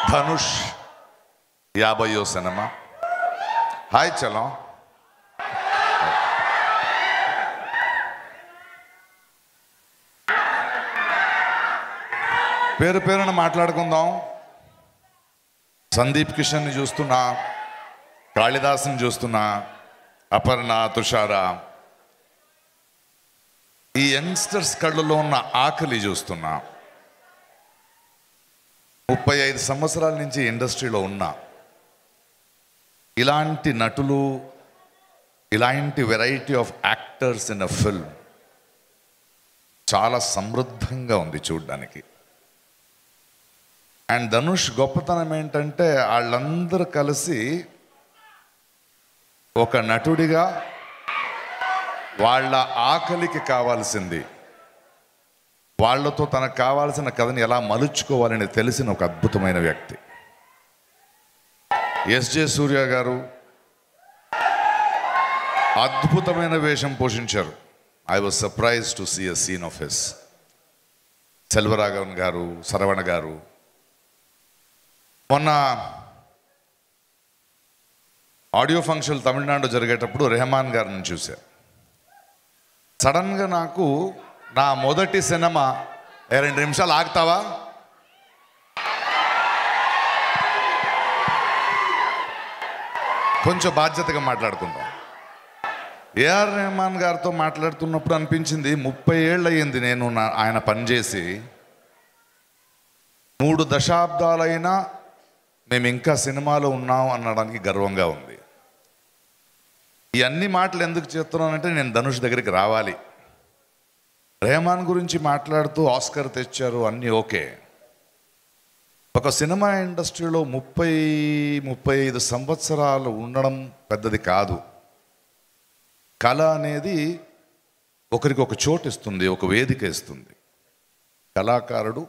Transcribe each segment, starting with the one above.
Dhanush 50వ cinema. Hi Chalam. పేరు పేరున మాట్లాడుకుందాం. సందీప్ కిషన్ని చూస్తున్నా, కాళిదాసుని చూస్తున్నా, అపర్ణ, తుషార, ఈ యంగ్స్టర్స్ కళ్ళలో ఉన్న ఆకలి చూస్తున్నా. 35 సంవత్సరాల నుంచి ఇండస్ట్రీలో ఉన్నా. ఇలాంటి నటులు, ఇలాంటి variety of actors in a film చాలా సమృద్ధంగా ఉంది చూడ్డానికి. అండ్ ధనుష్ గొప్పతనం ఏంటంటే వాళ్ళందరూ కలిసి ఒక నటుడిగా వాళ్ళ ఆకలికి కావాల్సింది, వాళ్ళతో తనకు కావాల్సిన కథని ఎలా మలుచుకోవాలని తెలిసిన ఒక అద్భుతమైన వ్యక్తి. ఎస్జే సూర్య గారు అద్భుతమైన వేషం పోషించారు. I was surprise to see a scene of his. Selvaraghavan garu, Saravana గారు. మొన్న ఆడియో ఫంక్షన్ తమిళనాడు జరిగేటప్పుడు రెహమాన్ గారిని చూశాను. సడన్గా నాకు నా మొదటి సినిమా 2 నిమిషాలు ఆగుతావా, కొంచెం బాధ్యతగా మాట్లాడుకుందాం. ఏఆర్ రెహమాన్ గారితో మాట్లాడుతున్నప్పుడు అనిపించింది 30 ఏళ్ళు అయ్యింది నేను ఆయన పనిచేసి. 3 దశాబ్దాలైనా మేము ఇంకా సినిమాలో ఉన్నాం అనడానికి గర్వంగా ఉంది. ఈ అన్ని మాటలు ఎందుకు చెప్తున్నానంటే నేను ధనుష్ దగ్గరికి రావాలి. రెహమాన్ గురించి మాట్లాడుతూ ఆస్కర్ తెచ్చారు, అన్నీ ఓకే. ఒక సినిమా ఇండస్ట్రీలో 30-35 సంవత్సరాలు ఉండడం పెద్దది కాదు. కళ అనేది ఒకరికి ఒక చోటు ఇస్తుంది, ఒక వేదిక ఇస్తుంది. కళాకారుడు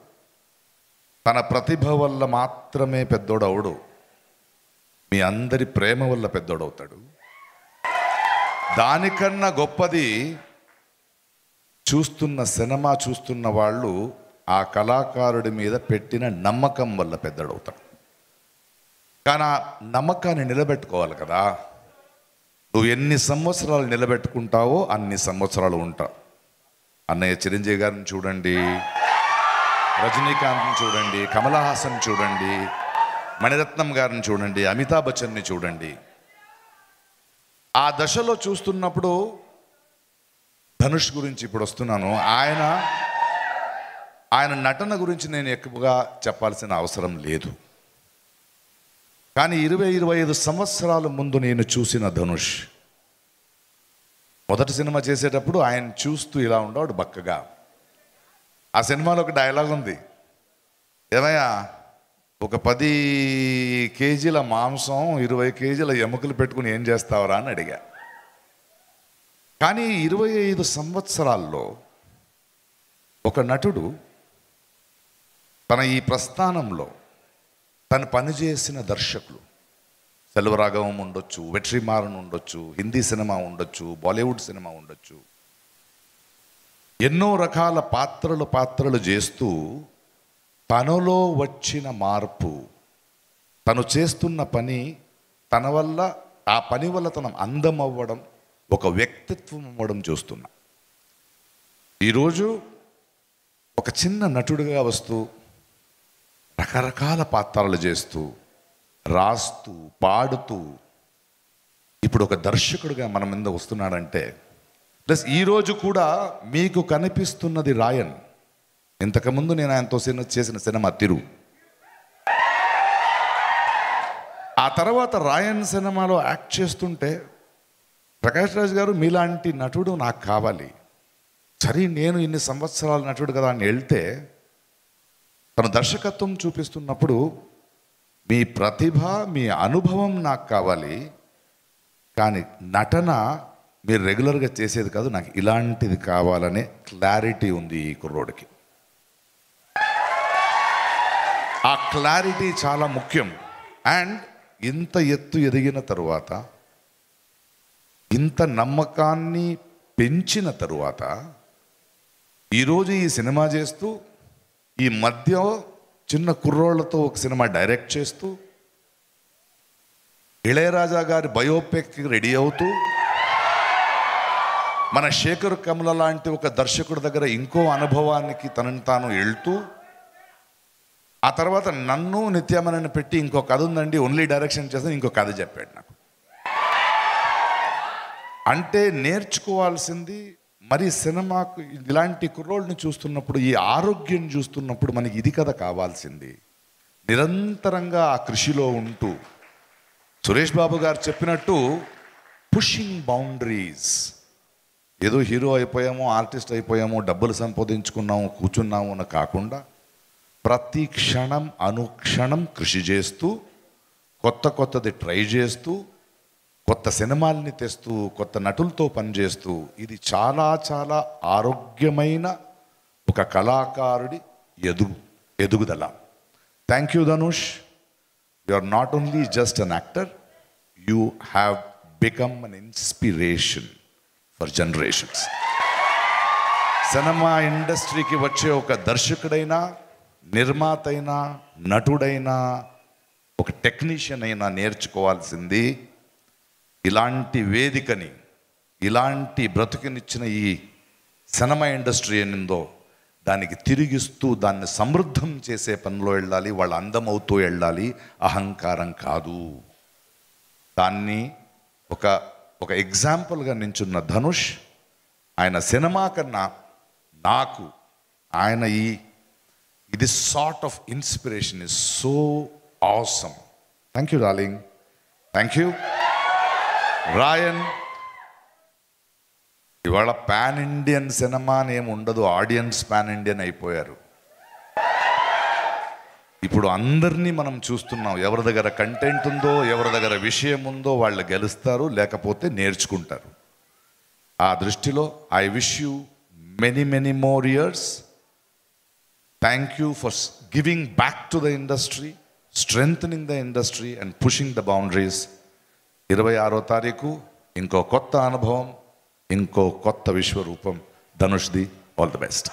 తన ప్రతిభ వల్ల మాత్రమే పెద్దోడు అవడు, మీ అందరి ప్రేమ వల్ల పెద్దోడవుతాడు. దానికన్నా గొప్పది చూస్తున్న సినిమా చూస్తున్న వాళ్ళు ఆ కళాకారుడి మీద పెట్టిన నమ్మకం వల్ల పెద్దోడవుతాడు. కానీ ఆ నమ్మకాన్ని నిలబెట్టుకోవాలి కదా. నువ్వు ఎన్ని సంవత్సరాలు నిలబెట్టుకుంటావో అన్ని సంవత్సరాలు ఉంటావు. అన్నయ్య చిరంజీవి గారిని చూడండి, రజనీకాంత్ని చూడండి, కమల్ హాసన్ చూడండి, మణిరత్నం గారిని చూడండి, అమితాబ్ బచ్చన్ని చూడండి. ఆ దశలో చూస్తున్నప్పుడు ధనుష్ గురించి ఇప్పుడు వస్తున్నాను. ఆయన నటన గురించి నేను ఎక్కువగా చెప్పాల్సిన అవసరం లేదు. కానీ 20-25 సంవత్సరాల ముందు నేను చూసిన ధనుష్ మొదటి సినిమా చేసేటప్పుడు ఆయన చూస్తూ ఇలా ఉండేవాడు బక్కగా. ఆ సినిమాలో ఒక డైలాగ్ ఉంది, ఏమయ్యా ఒక 10 కేజీల మాంసం 20 కేజీల ఎముకలు పెట్టుకుని ఏం చేస్తావరా అని అడిగా. కానీ 25 సంవత్సరాల్లో ఒక నటుడు తన ఈ ప్రస్థానంలో తను పనిచేసిన దర్శకులు సెల్వరాఘవం ఉండొచ్చు, వెట్రిమారన్ ఉండొచ్చు, హిందీ సినిమా ఉండొచ్చు, బాలీవుడ్ సినిమా ఉండొచ్చు, ఎన్నో రకాల పాత్రలు చేస్తూ తనలో వచ్చిన మార్పు, తను చేస్తున్న పని, తన వల్ల ఆ పని వల్ల తన అందం అవ్వడం, ఒక వ్యక్తిత్వం అవ్వడం చూస్తున్నా. ఈరోజు ఒక చిన్న నటుడిగా వస్తూ రకరకాల పాత్రలు చేస్తూ రాస్తూ పాడుతూ ఇప్పుడు ఒక దర్శకుడిగా మన మీద వస్తున్నాడంటే, ప్లస్ ఈరోజు కూడా మీకు కనిపిస్తున్నది రాయన్. ఇంతకుముందు నేను ఆయనతో చేసిన సినిమా తిరు. ఆ తర్వాత రాయన్ సినిమాలో యాక్ట్ చేస్తుంటే ప్రకాష్ రాజ్ గారు మీలాంటి నటుడు నాకు కావాలి. సరే నేను ఇన్ని సంవత్సరాల నటుడు కదా అని వెళ్తే తన దర్శకత్వం చూపిస్తున్నప్పుడు మీ ప్రతిభ, మీ అనుభవం నాకు కావాలి, కానీ నటన మీరు రెగ్యులర్గా చేసేది కాదు, నాకు ఇలాంటిది కావాలనే క్లారిటీ ఉంది ఈ కుర్రోడికి. ఆ క్లారిటీ చాలా ముఖ్యం. అండ్ ఇంత ఎత్తు ఎదిగిన తరువాత, ఇంత నమ్మకాన్ని పెంచిన తరువాత ఈరోజు ఈ సినిమా చేస్తూ ఈ మధ్య చిన్న కుర్రోళ్లతో ఒక సినిమా డైరెక్ట్ చేస్తూ, ఇళయరాజా గారి బయోపిక్ రెడీ అవుతూ, మన శేఖర్ కమల లాంటి ఒక దర్శకుడి దగ్గర ఇంకో అనుభవానికి తనని తాను వెళ్తూ, ఆ తర్వాత నన్ను నిత్యామని పెట్టి ఇంకో కథ ఉందండి, ఓన్లీ డైరెక్షన్ చేస్తే ఇంకో కథ చెప్పాడు నాకు. అంటే నేర్చుకోవాల్సింది మరి సినిమాకు ఇలాంటి కుర్రోళ్ళని చూస్తున్నప్పుడు, ఈ ఆరోగ్యం చూస్తున్నప్పుడు మనకి ఇది కదా కావాల్సింది. నిరంతరంగా ఆ కృషిలో ఉంటూ సురేష్ బాబు గారు చెప్పినట్టు పుషింగ్ బౌండరీస్. ఏదో హీరో అయిపోయాము, ఆర్టిస్ట్ అయిపోయాము, డబ్బులు సంపాదించుకున్నాము, కూర్చున్నాము అని కాకుండా ప్రతి క్షణం అనుక్షణం కృషి చేస్తూ, కొత్తది ట్రై చేస్తూ, కొత్త సినిమాల్ని తెస్తూ, కొత్త నటులతో పనిచేస్తూ, ఇది చాలా చాలా ఆరోగ్యమైన ఒక కళాకారుడి ఎదుగుదల. Thank you Dhanush. You are not only just an actor, you have become an inspiration for generations. Cinema ఇండస్ట్రీకి వచ్చే ఒక దర్శకుడైనా, నిర్మాత అయినా, నటుడైనా, ఒక టెక్నీషియన్ అయినా నేర్చుకోవాల్సింది ఇలాంటి వేదికని, ఇలాంటి బ్రతుకునిచ్చిన ఈ సినిమా ఇండస్ట్రీ ఏనిందో దానికి తిరిగిస్తూ దాన్ని సమృద్ధం చేసే పనిలో వెళ్ళాలి. వాళ్ళు అందమవుతూ వెళ్ళాలి, అహంకారం కాదు. దాన్ని ఒక ఎగ్జాంపుల్గా నించున్న ధనుష్, ఆయన సినిమా కన్నా నాకు ఆయన ఇది sort of inspiration is so awesome. Thank you darling. Thank you Raayan. ఇవాళ పాన్ ఇండియన్ సినిమా అని ఏమి ఉండదు, ఆడియన్స్ పాన్ ఇండియన్ అయిపోయారు. ఇప్పుడు అందరినీ మనం చూస్తున్నాం. ఎవరి దగ్గర కంటెంట్ ఉందో, ఎవరి దగ్గర విషయం ఉందో వాళ్ళు గెలుస్తారు, లేకపోతే నేర్చుకుంటారు. ఆ దృష్టిలో I wish you many more years. Thank you for giving back to the industry, strengthening the industry and pushing the boundaries. 26వ తారీఖు ఇంకో కొత్త అనుభవం, ఇంకో కొత్త విశ్వరూపం ధనుష్ది. All the best.